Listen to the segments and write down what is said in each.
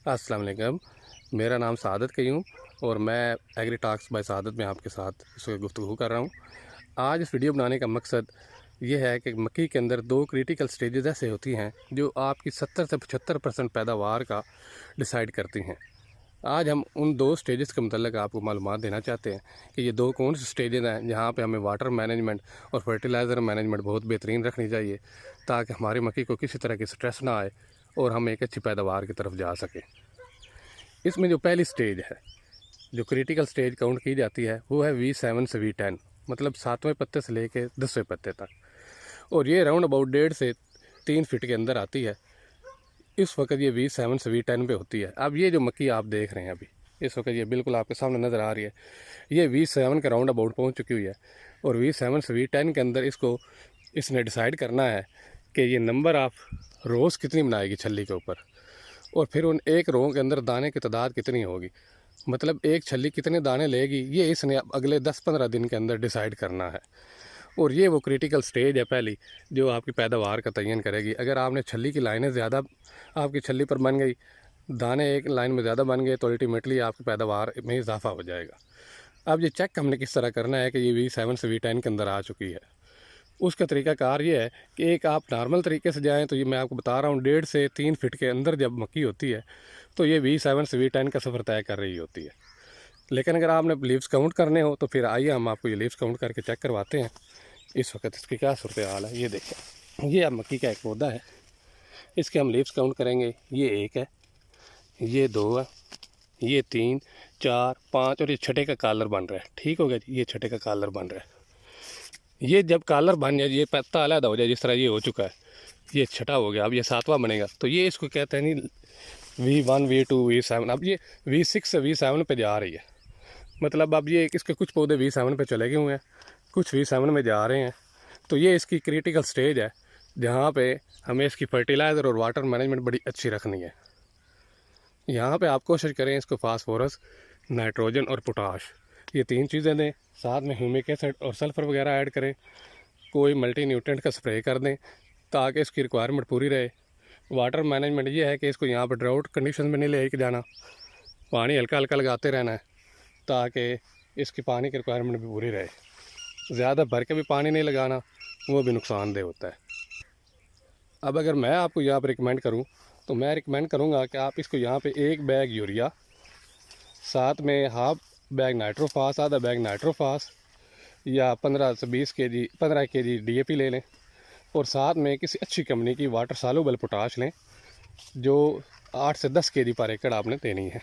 अस्सलाम वालेकुम। मेरा नाम सादत कयूम और मैं एग्री टॉक्स बाय सादत में आपके साथ इस वक्त गुफ्तगू कर रहा हूँ। आज इस वीडियो बनाने का मकसद ये है कि मक्की के अंदर दो क्रिटिकल स्टेजेस ऐसे होती हैं जो आपकी 70 से 75% पैदावार का डिसाइड करती हैं। आज हम उन दो स्टेजेस के मतलब आपको मालूमात देना चाहते हैं कि ये दो कौन से स्टेजेस हैं जहाँ पे हमें वाटर मैनेजमेंट और फर्टिलाइज़र मैनेजमेंट बहुत बेहतरीन रखनी चाहिए, ताकि हमारी मक्की को किसी तरह की स्ट्रेस ना आए और हम एक अच्छी पैदावार की तरफ जा सकें। इसमें जो पहली स्टेज है, जो क्रिटिकल स्टेज काउंट की जाती है, वो है V7 से V10, मतलब 7वें पत्ते से लेके 10वें पत्ते तक, और ये राउंड अबाउट 1.5 से 3 फीट के अंदर आती है। इस वक्त ये V7 से V10 पे होती है। अब ये जो मक्की आप देख रहे हैं अभी इस वक्त ये बिल्कुल आपके सामने नज़र आ रही है, ये V7 के राउंड अबाउट पहुँच चुकी हुई है। और V7 से V10 के अंदर इसने डिसाइड करना है कि ये नंबर ऑफ़ रोज़ कितनी बनाएगी छल्ली के ऊपर, और फिर उन एक रो के अंदर दाने की तादाद कितनी होगी, मतलब एक छल्ली कितने दाने लेगी, ये इसने अगले 10-15 दिन के अंदर डिसाइड करना है। और ये वो क्रिटिकल स्टेज है पहली, जो आपकी पैदावार का तयन करेगी। अगर आपने छल्ली की लाइनें ज़्यादा आपकी छल्ली पर बन गई, दाने एक लाइन में ज़्यादा बन गए, तो अल्टीमेटली आपकी पैदावार में इजाफा हो जाएगा। अब ये चेक हमने किस तरह करना है कि ये V7 से V10 के अंदर आ चुकी है। उसका तरीक़ाकार ये है कि एक आप नॉर्मल तरीके से जाएं तो ये मैं आपको बता रहा हूँ 1.5 से 3 फीट के अंदर जब मक्की होती है तो ये V7 से V10 का सफ़र तय कर रही होती है। लेकिन अगर आपने लीव्स काउंट करने हो तो फिर आइए हम आपको ये लीव्स काउंट करके चेक करवाते हैं इस वक्त इसकी क्या सूरत हाल है। ये देखें, ये अब मक्की का एक पौधा है, इसके हम लीव्स काउंट करेंगे। ये 1 है, ये 2 है, ये 3, 4, 5 और ये छठे का कॉलर बन रहा है। ठीक हो गया जी, ये छठे का कॉलर बन रहा है। ये जब कॉलर बन जाए, ये पत्ता अलग हो जाए, जिस तरह ये हो चुका है, ये छठा हो गया, अब ये 7वां बनेगा, तो ये इसको कहते हैं नहीं V1 V2 V7। अब ये V6 से V7 पे जा रही है, मतलब अब ये इसके कुछ पौधे V7 पे चले गए हुए हैं, कुछ V7 में जा रहे हैं। तो ये इसकी क्रिटिकल स्टेज है जहाँ पे हमें इसकी फर्टिलाइज़र और वाटर मैनेजमेंट बड़ी अच्छी रखनी है। यहाँ पे आप कोशिश करें इसको फास्फोरस, नाइट्रोजन और पोटाश, ये 3 चीज़ें दें, साथ में ह्यूमिक एसिड और सल्फ़र वगैरह ऐड करें, कोई मल्टी न्यूट्रेंट का स्प्रे कर दें ताकि इसकी रिक्वायरमेंट पूरी रहे। वाटर मैनेजमेंट ये है कि इसको यहाँ पर ड्राउट कंडीशन में नहीं लेके जाना, पानी हल्का हल्का लगाते रहना है ताकि इसकी पानी की रिक्वायरमेंट भी पूरी रहे। ज़्यादा भर के भी पानी नहीं लगाना, वो भी नुकसानदेह होता है। अब अगर मैं आपको यहाँ पर रिकमेंड करूँ तो मैं रिकमेंड करूँगा कि आप इसको यहाँ पे 1 बैग यूरिया, साथ में हाफ बैग नाइट्रोफास, आधा बैग नाइट्रोफास, या 15 से 20 kg 15 kg DAP ले लें, और साथ में किसी अच्छी कंपनी की वाटर सॉल्युबल पोटाश लें जो 8 से 10 kg पर एकड़ आपने देनी है।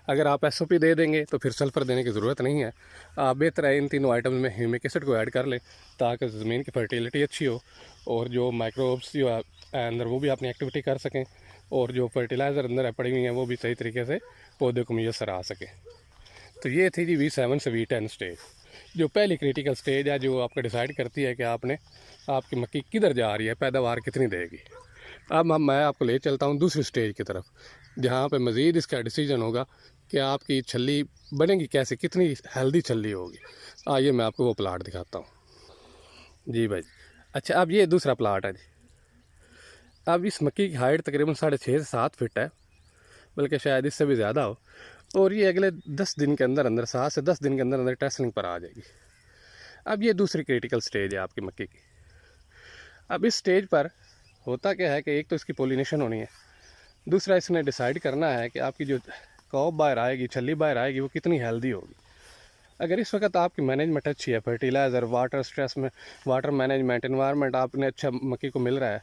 अगर आप SOP दे देंगे तो फिर सल्फ़र देने की ज़रूरत नहीं है। आप बेहतर है इन तीनों आइटम्स में ह्यूमिक एसिड को ऐड कर लें ताकि ज़मीन की फर्टिलिटी अच्छी हो और जो माइक्रोब्स जो अंदर वो भी अपनी एक्टिविटी कर सकें, और जो फर्टिलाइज़र अंदर पड़ी हुई हैं वो भी सही तरीके से पौधे को मुयसर आ सके। तो ये थी जी V7 से V10 स्टेज, जो पहली क्रिटिकल स्टेज है, जो आपको डिसाइड करती है कि आपकी मक्की किधर जा रही है, पैदावार कितनी देगी। अब मैं आपको ले चलता हूँ दूसरी स्टेज की तरफ, जहाँ पे मज़ीद इसका डिसीजन होगा कि आपकी छल्ली बनेगी कैसे, कितनी हेल्दी छल्ली होगी। आइए मैं आपको वो प्लाट दिखाता हूँ जी भाई। अच्छा, अब ये दूसरा प्लाट है जी। अब इस मक्की की हाइट तकरीबन 6.5 से 7 फीट है, बल्कि शायद इससे भी ज़्यादा हो, और ये अगले 10 दिन के अंदर अंदर 7 से 10 दिन के अंदर अंदर टेस्लिंग पर आ जाएगी। अब ये दूसरी क्रिटिकल स्टेज है आपकी मक्की की। अब इस स्टेज पर होता क्या है कि एक तो इसकी पोलिनेशन होनी है, दूसरा इसने डिसाइड करना है कि आपकी जो कॉप बाहर आएगी, छल्ली बाहर आएगी, वो कितनी हेल्दी होगी। अगर इस वक्त आपकी मैनेजमेंट अच्छी है, फर्टिलाइज़र, वाटर स्ट्रेस में वाटर मैनेजमेंट, इन्वायरमेंट आपने अच्छा मक्की को मिल रहा है,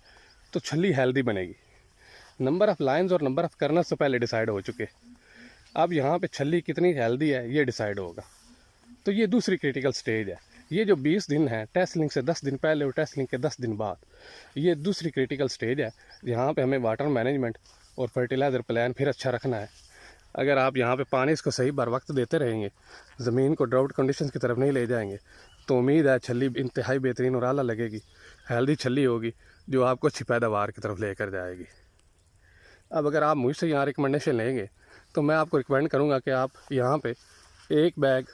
तो छल्ली हेल्दी बनेगी। नंबर ऑफ़ लाइन्स और नंबर ऑफ़ कर्नल्स तो पहले डिसाइड हो चुके, अब यहाँ पे छल्ली कितनी हेल्दी है ये डिसाइड होगा। तो ये दूसरी क्रिटिकल स्टेज है। ये जो 20 दिन है, टेस्लिंग से 10 दिन पहले और टेस्लिंग के 10 दिन बाद, ये दूसरी क्रिटिकल स्टेज है जहाँ पे हमें वाटर मैनेजमेंट और फर्टिलाइज़र प्लान फिर अच्छा रखना है। अगर आप यहाँ पे पानी इसको सही बर वक्त देते रहेंगे, ज़मीन को ड्राउट कंडीशंस की तरफ नहीं ले जाएंगे, तो उम्मीद है छल्ली इंतहाई बेहतरीन और आला लगेगी, हेल्दी छल्ली होगी जो आपको अच्छी पैदावार की तरफ लेकर जाएगी। अब अगर आप मुझसे यहाँ रिकमेंडेशन लेंगे तो मैं आपको रिकमेंड करूँगा कि आप यहाँ पे 1 बैग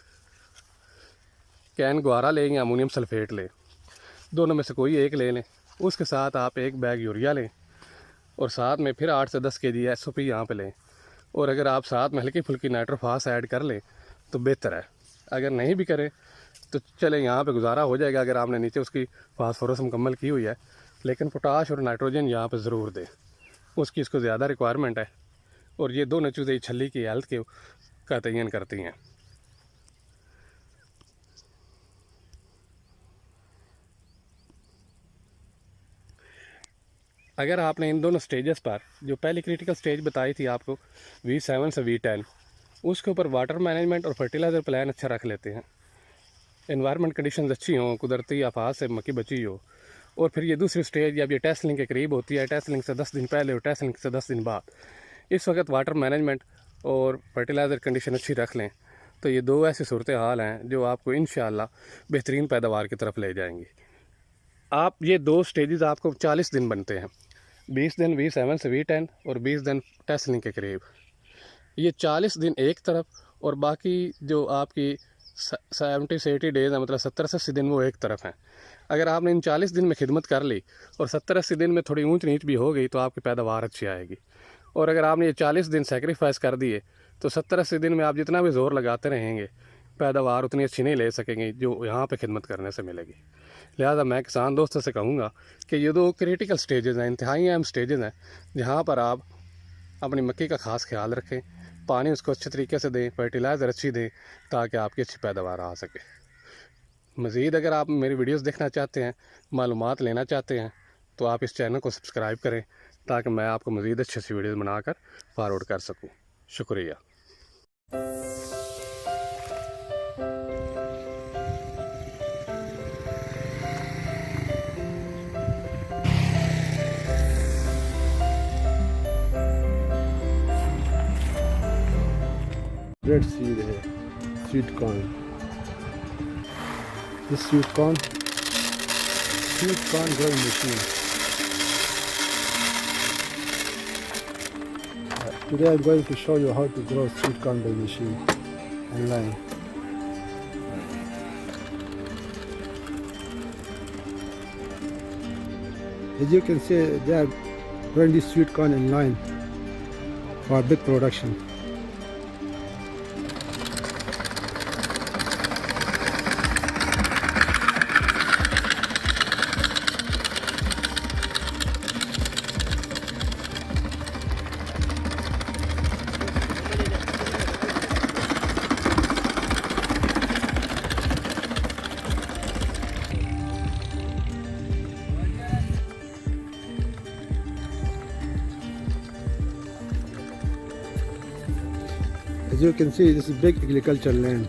कैन गुआरा लें या अमोनियम सल्फेट लें, दोनों में से कोई एक ले लें। उसके साथ आप 1 बैग यूरिया लें और साथ में फिर 8 से 10 kg SOP यहाँ पे लें। और अगर आप साथ में हल्की फुल्की नाइट्रोफास ऐड कर लें तो बेहतर है। अगर नहीं भी करें तो चले, यहाँ पे गुजारा हो जाएगा अगर आपने नीचे उसकी फास्फोरस मुकम्मल की हुई है, लेकिन पोटाश और नाइट्रोजन यहाँ पे ज़रूर दें, उसकी इसको ज़्यादा रिक्वायरमेंट है। और ये दोनों चीज़ें छली की हेल्थ के का तयन करती हैं। अगर आपने इन दोनों स्टेजेस पर, जो पहली क्रिटिकल स्टेज बताई थी आपको V7 से V10, उसके ऊपर वाटर मैनेजमेंट और फर्टिलाइज़र प्लान अच्छा रख लेते हैं, एनवायरनमेंट कंडीशंस अच्छी हों, कुदरती आफात से मक्की बची हो, और फिर ये दूसरी स्टेज जब ये टेस्टिंग के करीब होती है, टेस्टिंग से 10 दिन पहले और टेस्टिंग से 10 दिन बाद, इस वक्त वाटर मैनेजमेंट और फर्टिलाइज़र कंडीशन अच्छी रख लें तो ये दो ऐसी सूरत हाल हैं जो आपको इंशाअल्लाह बेहतरीन पैदावार की तरफ ले जाएंगी। आप ये दो स्टेजेस आपको 40 दिन बनते हैं, 20 दिन V7 से V10 और 20 दिन टेस्टिंग के करीब। ये 40 दिन एक तरफ और बाकी जो आपकी 70 से 80 डेज़ है, मतलब 70 से 80 दिन वो एक तरफ हैं। अगर आपने इन 40 दिन में खिदमत कर ली और 70-80 दिन में थोड़ी ऊंच नीच भी हो गई तो आपकी पैदावार अच्छी आएगी। और अगर आपने ये 40 दिन सेक्रीफाइस कर दिए तो 70-80 दिन में आप जितना भी ज़ोर लगाते रहेंगे पैदावार उतनी अच्छी नहीं ले सकेंगे जो यहाँ पे खिदमत करने से मिलेगी। लिहाजा मैं किसान दोस्तों से कहूँगा कि ये दो क्रिटिकल स्टेजेस हैं, इंतहाई अहम स्टेजेस हैं, जहाँ पर आप अपनी मक्की का ख़ास ख्याल रखें, पानी उसको अच्छे तरीके से दें, फर्टिलाइज़र अच्छी दें ताकि आपकी अच्छी पैदावार आ सके। मज़ीद अगर आप मेरी वीडियोस देखना चाहते हैं, मालूमात लेना चाहते हैं तो आप इस चैनल को सब्सक्राइब करें ताकि मैं आपको मज़ीद अच्छी सी वीडियोस बनाकर फॉरवर्ड कर सकूं। शुक्रिया। रेड सीड है, sweet corn. This sweet corn growing machine. Today I'm going to show you how to grow sweet corn by machine online. As you can see, they are growing this sweet corn in line for big production. As you can see, this is big agricultural land.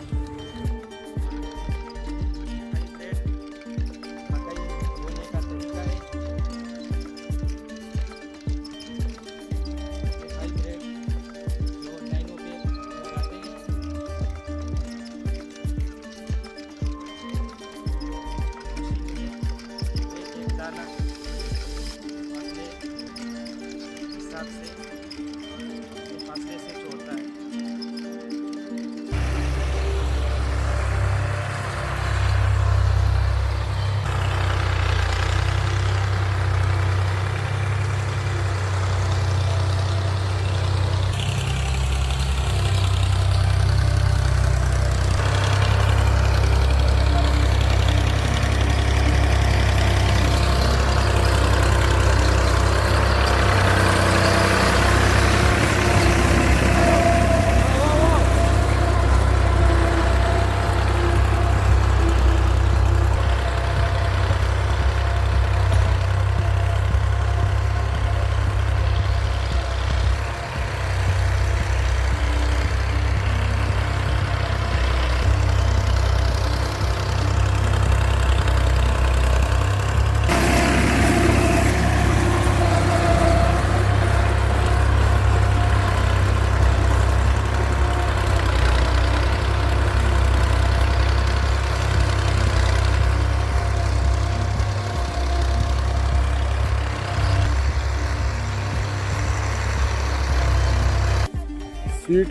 Seed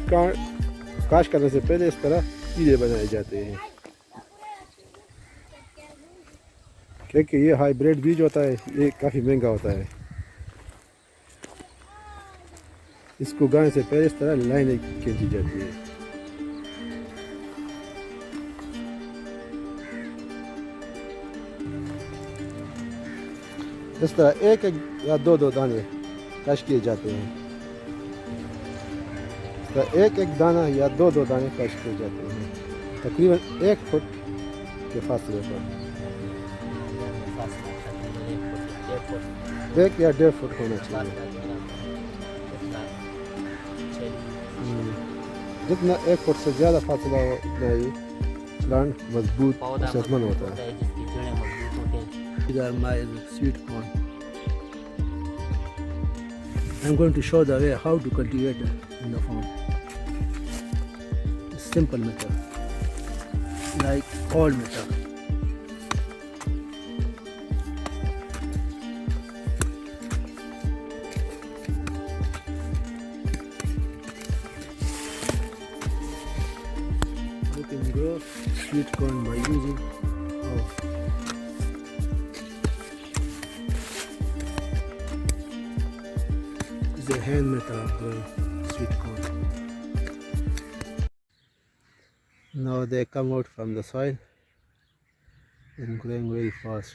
काश करने से पहले इस तरह कीड़े बनाए जाते हैं, क्योंकि ये हाइब्रिड बीज होता है, ये काफ़ी महंगा होता है। इसको गाने से पहले इस तरह लाइनें खींची जाती है। इस तरह एक एक या दो दो दाने कश किए जाते हैं। इस तरह एक एक दाना या दो दो दाने कश किए जाते हैं, तकरीबन 1 फुट के फासले पर। 1 या 1.5 फुट होना चाहिए। जितना 1 फुट से ज़्यादा फासला हो उतना ही प्लांट मजबूत और सेहतमंद होता है। These are my sweet corn. I'm going to show the way how to cultivate it in the farm. It's simple method, like old method. You can grow sweet corn by using it's a hand method of growing sweet corn. Now they come out from the soil and growing very fast.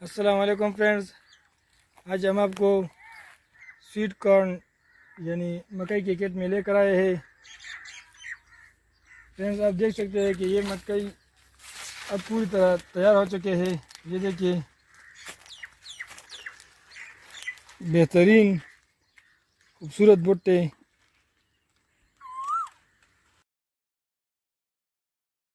अस्सलाम वालेकुम friends, आज हम आपको sweet corn यानी मकई के खेत में लेकर आए हैं। फ्रेंड्स, आप देख सकते हैं कि ये मकई अब पूरी तरह तैयार हो चुके हैं। ये देखिए, बेहतरीन खूबसूरत भुट्टे